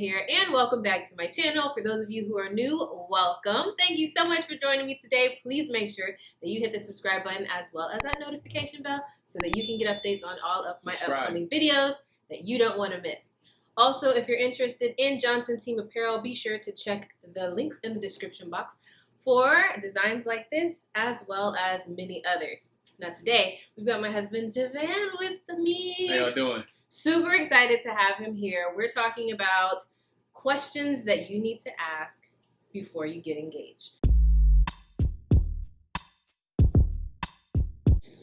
here, and welcome back to my channel. For those of you who are new, welcome. Thank you so much for joining me today. Please make sure that you hit the subscribe button as well as that notification bell so that you can get updates on all of my upcoming videos that you don't want to miss. Also, if you're interested in JohnsonTeam apparel, be sure to check the links in the description box for designs like this as well as many others. Now today, we've got my husband Javan with me. How y'all doing? Super excited to have him here. We're talking about questions that you need to ask before you get engaged.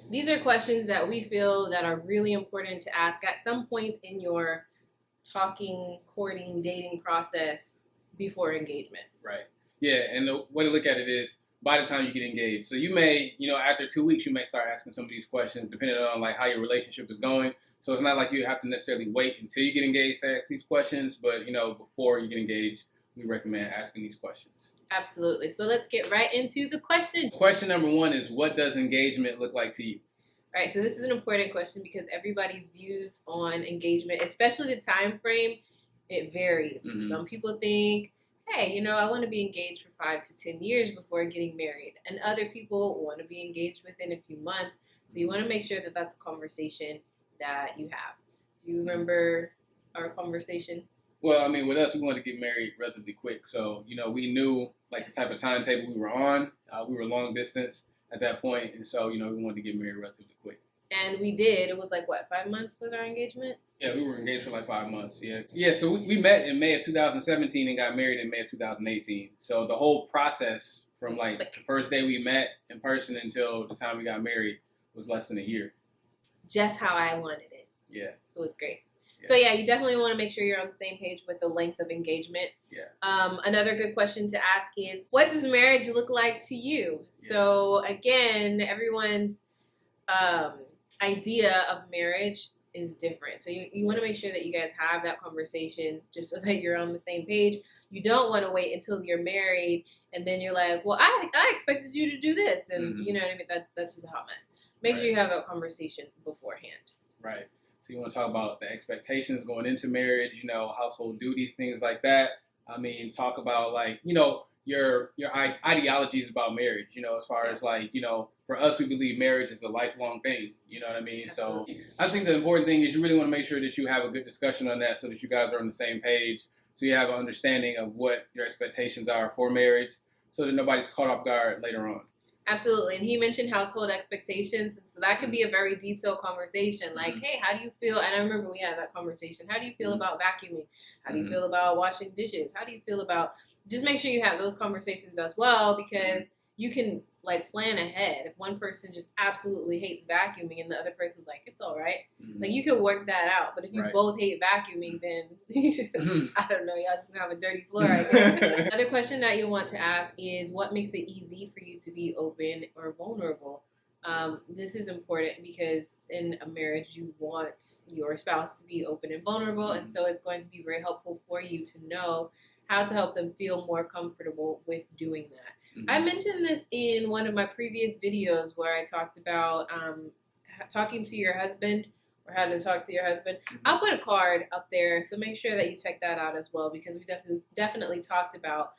These are questions that we feel that are really important to ask at some point in your talking, courting, dating process before engagement. Right. Yeah, and the way to look at it is by the time you get engaged. So you may, after 2 weeks, you may start asking some of these questions depending on like how your relationship is going. So it's not like you have to necessarily wait until you get engaged to ask these questions, but before you get engaged, we recommend asking these questions. Absolutely. So let's get right into the question. Question number one is, what does engagement look like to you? All right, so this is an important question because everybody's views on engagement, especially the time frame, it varies. Mm-hmm. Some people think, hey, I want to be engaged for 5 to 10 years before getting married. And other people want to be engaged within a few months. So you want to make sure that that's a conversation that you have. Do you remember our conversation? Well, with us, we wanted to get married relatively quick. So, we knew like the type of timetable we were on. We were long distance at that point. And so, we wanted to get married relatively quick. And we did. It was like, what, 5 months was our engagement? Yeah, we were engaged for like 5 months, yeah. Yeah, so we met in May of 2017 and got married in May of 2018. So the whole process from like the first day we met in person until the time we got married was less than a year. Just how I wanted it. Yeah. It was great. Yeah. So yeah, you definitely want to make sure you're on the same page with the length of engagement. Yeah. Another good question to ask is, what does marriage look like to you? Yeah. So again, everyone's idea of marriage is different. So you want to make sure that you guys have that conversation just so that you're on the same page. You don't want to wait until you're married and then you're like, well, I expected you to do this. And you know what I mean? That's just a hot mess. Make sure you have that conversation beforehand. Right. So you want to talk about the expectations going into marriage, household duties, things like that. Talk about like, your ideologies about marriage, as far as like, for us, we believe marriage is a lifelong thing. You know what I mean? Absolutely. So I think the important thing is you really want to make sure that you have a good discussion on that so that you guys are on the same page. So you have an understanding of what your expectations are for marriage so that nobody's caught off guard later on. Absolutely. And he mentioned household expectations. And so that could be a very detailed conversation. Like, hey, how do you feel? And I remember we had that conversation. How do you feel about vacuuming? How do you feel about washing dishes? How do you feel about, just make sure you have those conversations as well, because you can like plan ahead. If one person just absolutely hates vacuuming and the other person's like, it's all right. Like you can work that out. But if you both hate vacuuming, then I don't know, y'all just gonna have a dirty floor, I guess. Another question that you want to ask is, what makes it easy for you to be open or vulnerable? This is important because in a marriage, you want your spouse to be open and vulnerable. And so it's going to be very helpful for you to know how to help them feel more comfortable with doing that. I mentioned this in one of my previous videos where I talked about talking to your husband or how to talk to your husband. I'll put a card up there, so make sure that you check that out as well, because we definitely talked about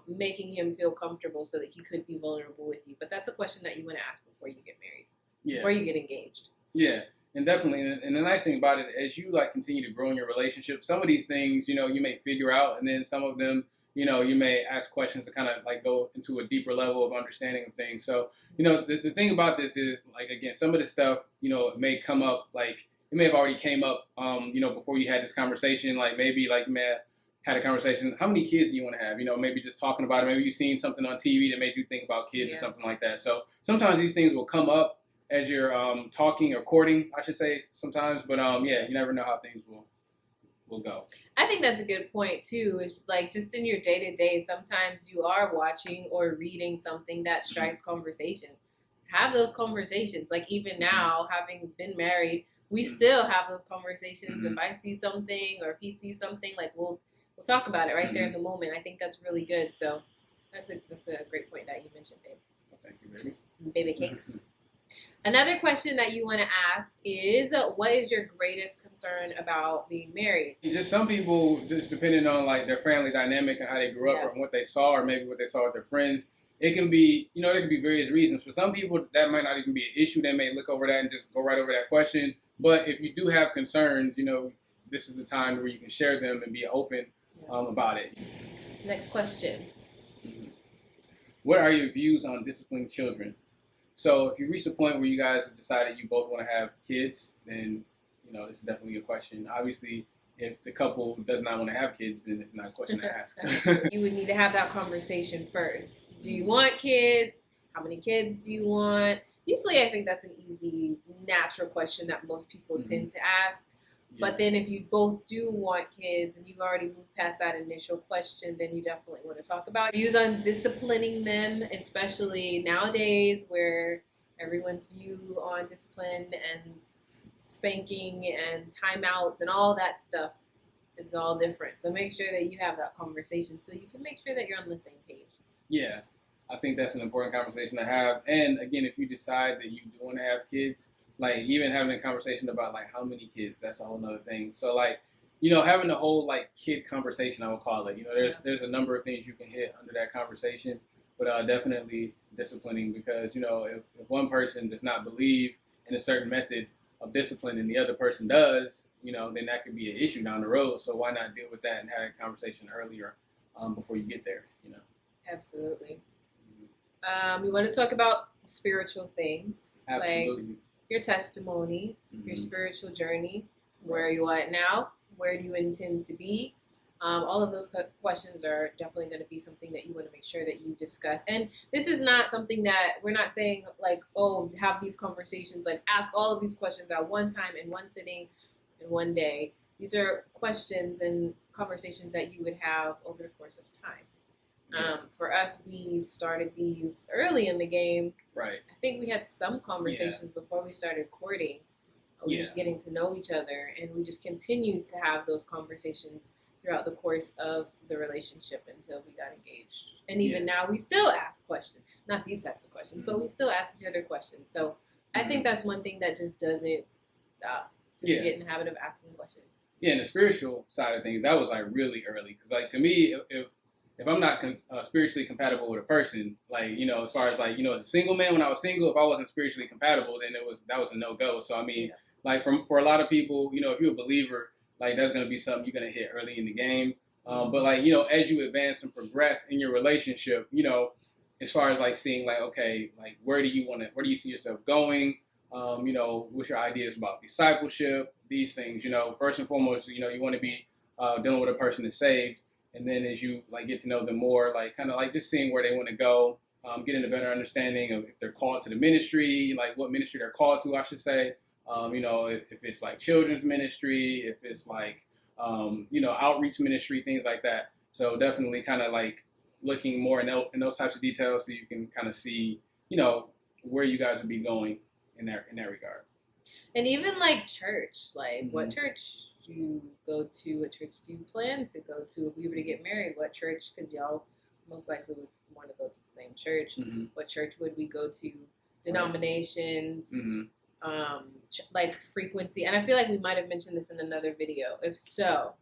making him feel comfortable so that he could be vulnerable with you. But that's a question that you want to ask before you get married, before you get engaged. Yeah. And definitely, and the nice thing about it, as you like continue to grow in your relationship, some of these things, you may figure out, and then some of them, you may ask questions to kind of like go into a deeper level of understanding of things. So, the thing about this is, like, again, some of this stuff, it may come up, like, it may have already came up, before you had this conversation, like maybe like, man, had a conversation, how many kids do you want to have? Maybe just talking about it. Maybe you've seen something on TV that made you think about kids or something like that. So sometimes these things will come up as you're talking or courting, I should say sometimes. But you never know how things will go. I think that's a good point too. It's like just in your day-to-day, sometimes you are watching or reading something that strikes conversation. Have those conversations. Like even now, having been married, we still have those conversations. If I see something or if he sees something, like we'll talk about it right there in the moment. I think that's really good. So that's a great point that you mentioned, babe. Well, thank you, baby. Baby cakes. Another question that you want to ask is, what is your greatest concern about being married? Just some people, just depending on like their family dynamic and how they grew up and what they saw, or maybe what they saw with their friends, it can be, there can be various reasons. For some people, that might not even be an issue. They may look over that and just go right over that question. But if you do have concerns, this is the time where you can share them and be open about it. Next question. What are your views on disciplining children? So if you reach the point where you guys have decided you both want to have kids, then, this is definitely a question. Obviously, if the couple does not want to have kids, then it's not a question to ask. You would need to have that conversation first. Do you want kids? How many kids do you want? Usually, I think that's an easy, natural question that most people tend to ask. Yeah. But then if you both do want kids and you've already moved past that initial question, then you definitely want to talk about views on disciplining them, especially nowadays where everyone's view on discipline and spanking and timeouts and all that stuff is all different. So make sure that you have that conversation so you can make sure that you're on the same page. Yeah, I think that's an important conversation to have. And again, if you decide that you do want to have kids, like even having a conversation about like how many kids, that's a whole nother thing. So like, having a whole like kid conversation, I would call it. There's a number of things you can hit under that conversation, but definitely disciplining, because if one person does not believe in a certain method of discipline and the other person does, then that could be an issue down the road. So why not deal with that and have that conversation earlier before you get there? Absolutely. We want to talk about spiritual things. Absolutely. Like your testimony, your spiritual journey. Where are you at now? Where do you intend to be? All of those questions are definitely going to be something that you want to make sure that you discuss. And this is not something that we're not saying like, oh, have these conversations, like ask all of these questions at one time in one sitting in one day. These are questions and conversations that you would have over the course of time. For us, we started these early in the game. Right. I think we had some conversations before we started courting. We were just getting to know each other, and we just continued to have those conversations throughout the course of the relationship until we got engaged. And even now, we still ask questions. Not these types of questions, but we still ask each other questions. So I think that's one thing that just doesn't stop. Just get in the habit of asking questions. Yeah, and the spiritual side of things, that was like really early. Because like to me, if I'm not spiritually compatible with a person, like, as far as like, as a single man, when I was single, if I wasn't spiritually compatible, then that was a no-go. So, I mean, like for a lot of people, if you're a believer, like that's going to be something you're going to hit early in the game. But like, as you advance and progress in your relationship, as far as like seeing like, okay, like where do you see yourself going? What's your ideas about discipleship, these things, first and foremost, you want to be dealing with a person that's saved. And then as you like get to know them more, like kind of like just seeing where they want to go, getting a better understanding of if they're called to the ministry, like what ministry they're called to, I should say. If it's like children's ministry, if it's like, outreach ministry, things like that. So definitely kind of like looking more in those types of details so you can kind of see, where you guys would be going in that regard. And even like church, like what church do you go to? What church do you plan to go to? If we were to get married, what church? Because y'all most likely would want to go to the same church. What church would we go to? Denominations, like frequency. And I feel like we might have mentioned this in another video. If so,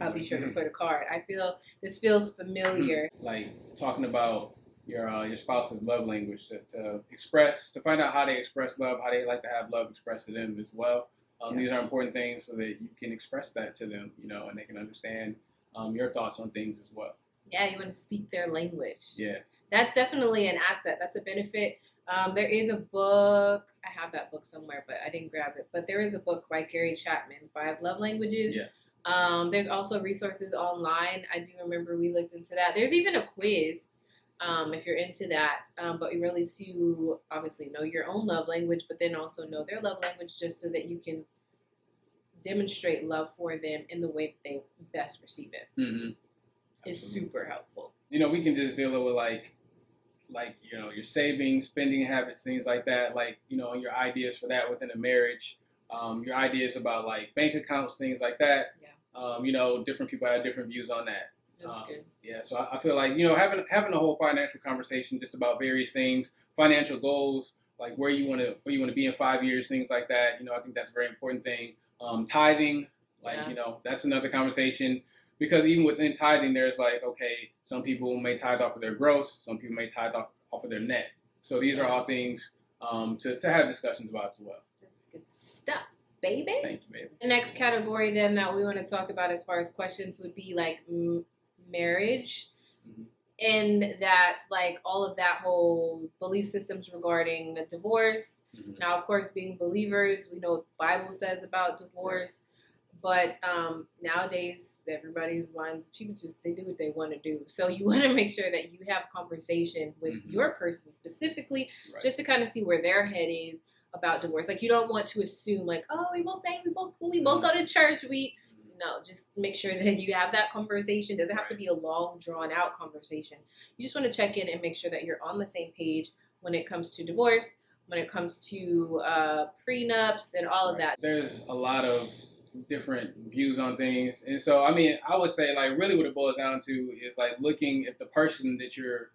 I'll be sure to put a card. I feel this feels familiar. Like talking about your spouse's love language to find out how they express love, how they like to have love expressed to them as well. These are important things so that you can express that to them, and they can understand your thoughts on things as well. Yeah, you want to speak their language. Yeah. That's definitely an asset. That's a benefit. There is a book. I have that book somewhere, but I didn't grab it. But there is a book by Gary Chapman, 5 Love Languages. Yeah. There's also resources online. I do remember we looked into that. There's even a quiz if you're into that. But you really to obviously know your own love language, but then also know their love language just so that you can demonstrate love for them in the way that they best receive it. Is super helpful. We can just deal with like your savings, spending habits, things like that. Like, and your ideas for that within a marriage. Your ideas about like bank accounts, things like that. Yeah. Different people have different views on that. That's good. Yeah, so I feel like having a whole financial conversation just about various things, financial goals, like where you want to be in 5 years, things like that. I think that's a very important thing. Tithing, like that's another conversation, because even within tithing, there's like, okay, some people may tithe off of their gross, some people may tithe off of their net. So these are all things to have discussions about as well. That's good stuff, baby. Thank you, baby. The next category then that we want to talk about as far as questions would be like marriage. And that's like all of that whole belief systems regarding the divorce. Now, of course, being believers, we know what the Bible says about divorce. But nowadays, everybody's people they do what they want to do. So you want to make sure that you have a conversation with your person specifically, just to kind of see where their head is about divorce. Like, you don't want to assume like, oh, we both go to church. No, just make sure that you have that conversation. It doesn't have to be a long, drawn-out conversation. You just want to check in and make sure that you're on the same page when it comes to divorce, when it comes to prenups and all of that. There's a lot of different views on things. And so, I mean, I would say like really what it boils down to is like looking at the person that you're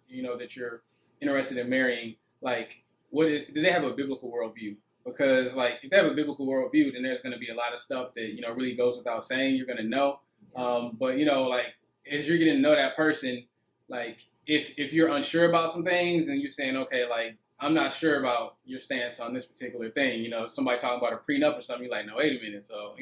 interested in marrying, like do they have a biblical worldview? Because like if they have a biblical worldview, then there's going to be a lot of stuff that really goes without saying. You're going to know, but like as you're getting to know that person, like if you're unsure about some things, then you're saying, okay, like I'm not sure about your stance on this particular thing. Somebody talking about a prenup or something, you're like, no, wait a minute. So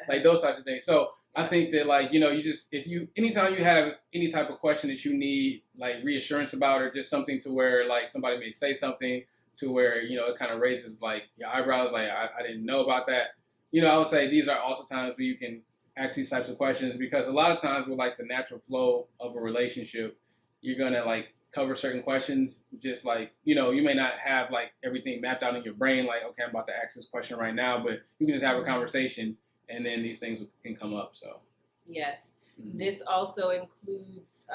like those types of things. So I think that like anytime you have any type of question that you need like reassurance about, or just something to where like somebody may say something to where, it kind of raises like your eyebrows, like I didn't know about that. I would say these are also times where you can ask these types of questions, because a lot of times with like the natural flow of a relationship, you're going to like cover certain questions, just like, you may not have like everything mapped out in your brain, like, okay, I'm about to ask this question right now, but you can just have a conversation and then these things can come up. So yes, this also includes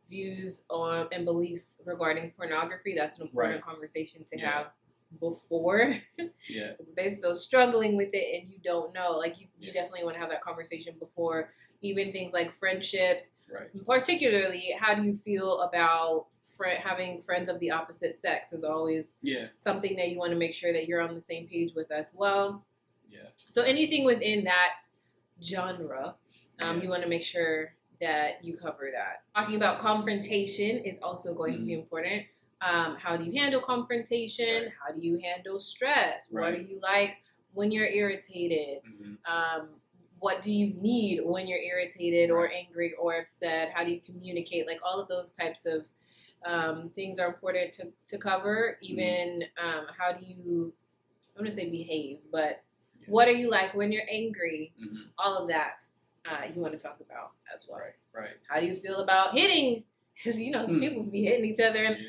views on and beliefs regarding pornography. That's an important conversation to have before. Because they're still struggling with it and you don't know. Like you definitely want to have that conversation before. Even things like friendships. Particularly, how do you feel about having friends of the opposite sex is always something that you want to make sure that you're on the same page with as well. So anything within that genre, you want to make sure that you cover that. Talking about confrontation is also going to be important. How do you handle confrontation? How do you handle stress? What do you like when you're irritated? What do you need when you're irritated or angry or upset? How do you communicate? Like all of those types of things are important to cover. Even how do you, I'm going to say behave, but what are you like when you're angry? All of that. You want to talk about as well. How do you feel about hitting? Because people be hitting each other, and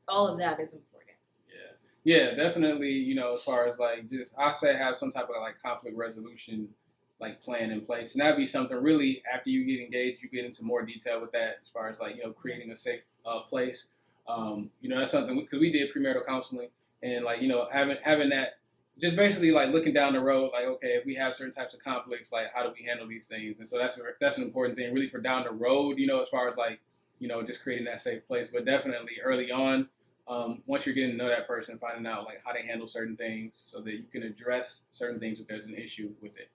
all of that is important. Yeah, definitely. As far as like I say have some type of like conflict resolution like plan in place, and that'd be something really after you get engaged, you get into more detail with that as far as like creating a safe place. That's something because we did premarital counseling, and like having that. Just basically like looking down the road, like, okay, if we have certain types of conflicts, like how do we handle these things? And so that's an important thing really for down the road, as far as like, just creating that safe place. But definitely early on, once you're getting to know that person, finding out like how they handle certain things so that you can address certain things if there's an issue with it.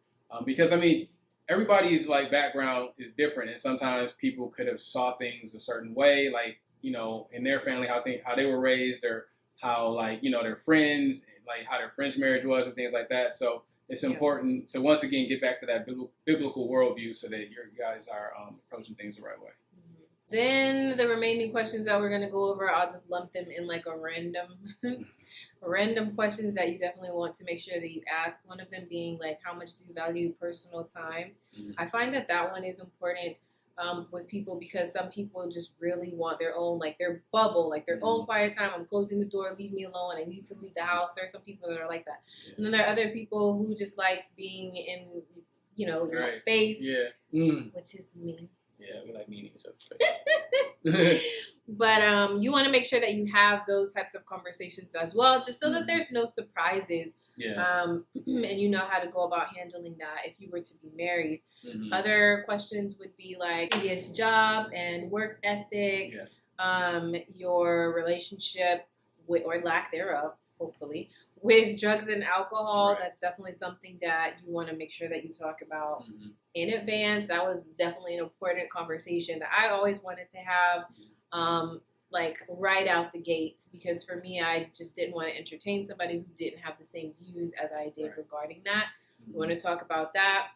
Because I mean, everybody's like background is different. And sometimes people could have saw things a certain way, like, in their family, how they were raised, or how like, their friends, like how their friend's marriage was and things like that. So it's important to once again get back to that biblical worldview so that your guys are approaching things the right way. Then the remaining questions that we're going to go over, I'll just lump them in like a random questions that you definitely want to make sure that you ask. One of them being like, how much do you value personal time? I find that one is important with people, because some people just really want their own, like their bubble, like their own quiet time. I'm closing the door, leave me alone. I need to leave the house. There are some people that are like that. And then there are other people who just like being in, your space, which is me. Yeah, we like meeting each other's space. But you want to make sure that you have those types of conversations as well, just so that there's no surprises. And you know how to go about handling that if you were to be married. Other questions would be like previous jobs and work ethic, your relationship or lack thereof, hopefully, with drugs and alcohol. Right. That's definitely something that you want to make sure that you talk about Mm-hmm. in advance. That was definitely an important conversation that I always wanted to have, like right out the gate, because for me, I just didn't want to entertain somebody who didn't have the same views as I did regarding that. Mm-hmm. We want to talk about that.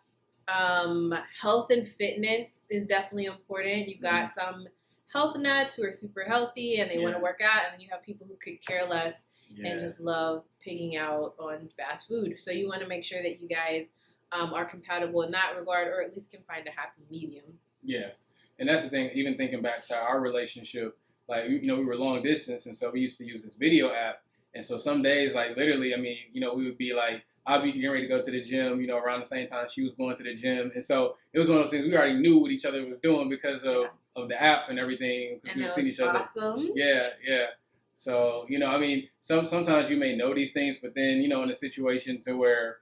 Health and fitness is definitely important. You got some health nuts who are super healthy and they want to work out, and then you have people who could care less and just love pigging out on fast food. So you want to make sure that you guys are compatible in that regard, or at least can find a happy medium. Yeah, and that's the thing. Even thinking back to our relationship, like, you know, we were long distance, and so we used to use this video app. And so some days, like literally, I mean, you know, we would be like, I'll be getting ready to go to the gym, you know, around the same time she was going to the gym. And so it was one of those things we already knew what each other was doing because of the app and everything. And we've it seen was each other. awesome. Yeah. So, you know, I mean, sometimes you may know these things, but then, you know, in a situation to where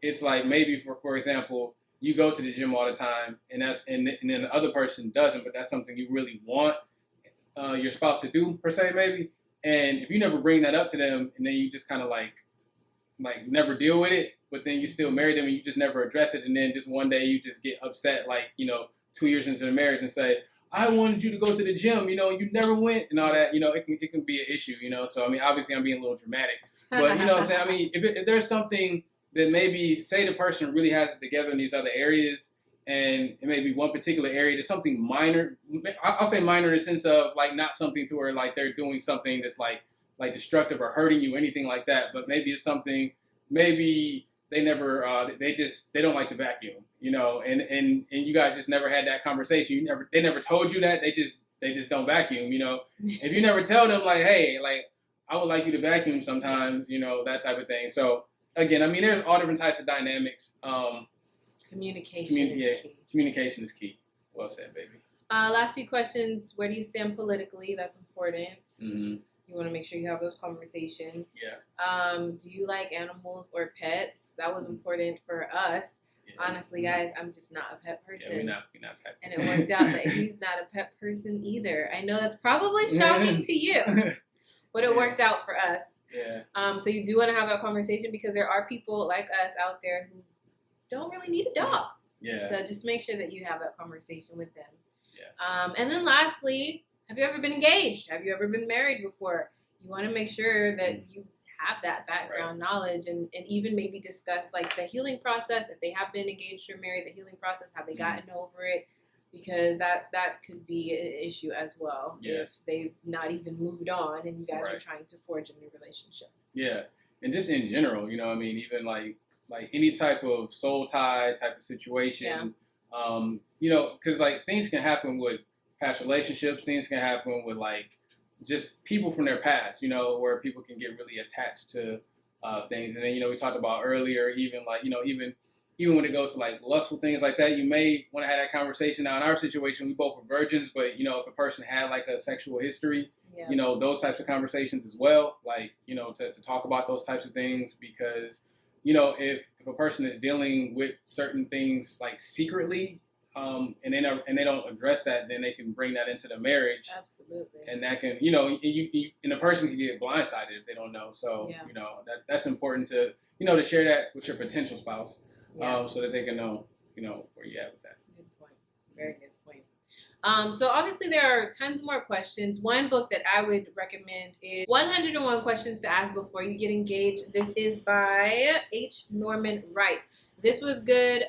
it's like maybe, for example, you go to the gym all the time and then the other person doesn't, but that's something you really want your spouse to do, per se, maybe. And if you never bring that up to them and then you just kind of like never deal with it, but then you still marry them and you just never address it, and then just one day you just get upset, like, you know, 2 years into the marriage and say, I wanted you to go to the gym, you know, you never went, and all that, you know, it can be an issue, you know. So I mean, obviously I'm being a little dramatic, but you know what I'm saying. I mean, if there's something that maybe, say the person really has it together in these other areas, and it may be one particular area, there's something minor. I'll say minor in the sense of like not something to where like they're doing something that's like destructive or hurting you, anything like that. But maybe it's something, maybe they never, they don't like to vacuum, you know, and you guys just never had that conversation. They never told you that. They just don't vacuum, you know. If you never tell them like, hey, like I would like you to vacuum sometimes, you know, that type of thing. So again, I mean, there's all different types of dynamics. Communication is key. Communication is key. Well said, baby. Last few questions. Where do you stand politically? That's important. Mm-hmm. You want to make sure you have those conversations. Yeah. Do you like animals or pets? That was important for us. Yeah. Honestly, guys, I'm just not a pet person. Yeah, we're not pet. And it worked out that he's not a pet person either. I know that's probably shocking to you, but it worked out for us. Yeah. So you do want to have that conversation, because there are people like us out there who don't really need a dog. Yeah. So just make sure that you have that conversation with them. Yeah. And then lastly, have you ever been engaged? Have you ever been married before? You want to make sure that you have that background knowledge, and even maybe discuss like the healing process. If they have been engaged or married, the healing process, have they gotten over it? Because that could be an issue as well if they've not even moved on and you guys are trying to forge a new relationship. Yeah. And just in general, you know, I mean, even like any type of soul tie type of situation, you know, because like things can happen with past relationships, things can happen with like just people from their past, you know, where people can get really attached to things. And then, you know, we talked about earlier, even like, you know, even when it goes to like lustful things like that, you may want to have that conversation. Now in our situation, we both were virgins, but you know, if a person had like a sexual history, you know, those types of conversations as well, like, you know, to talk about those types of things, because, you know, if a person is dealing with certain things like secretly, and they don't address that, then they can bring that into the marriage. Absolutely. And that can, you know, and a person can get blindsided if they don't know. So, you know, that's important to, you know, to share that with your potential spouse, so that they can know, you know, where you're at with that. Good point. Very good point. So obviously there are tons more questions. One book that I would recommend is 101 Questions to Ask Before You Get Engaged. This is by H. Norman Wright. This was good.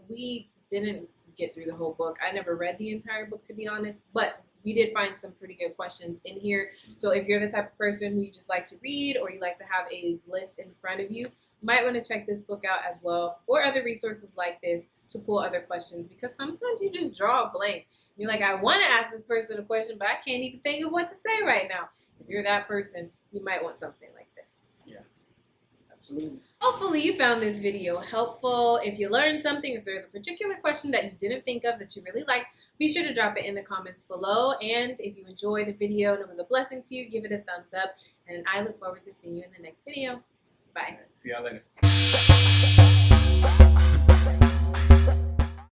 We didn't get through the whole book. I never read the entire book, to be honest, but we did find some pretty good questions in here. So if you're the type of person who you just like to read, or you like to have a list in front of you, might want to check this book out as well, or other resources like this to pull other questions, because sometimes you just draw a blank. You're like, I want to ask this person a question, but I can't even think of what to say right now. If you're that person, you might want something like this. Yeah, absolutely. Hopefully you found this video helpful. If you learned something, if there's a particular question that you didn't think of that you really liked, be sure to drop it in the comments below. And if you enjoyed the video and it was a blessing to you, give it a thumbs up. And I look forward to seeing you in the next video. Bye. See y'all later.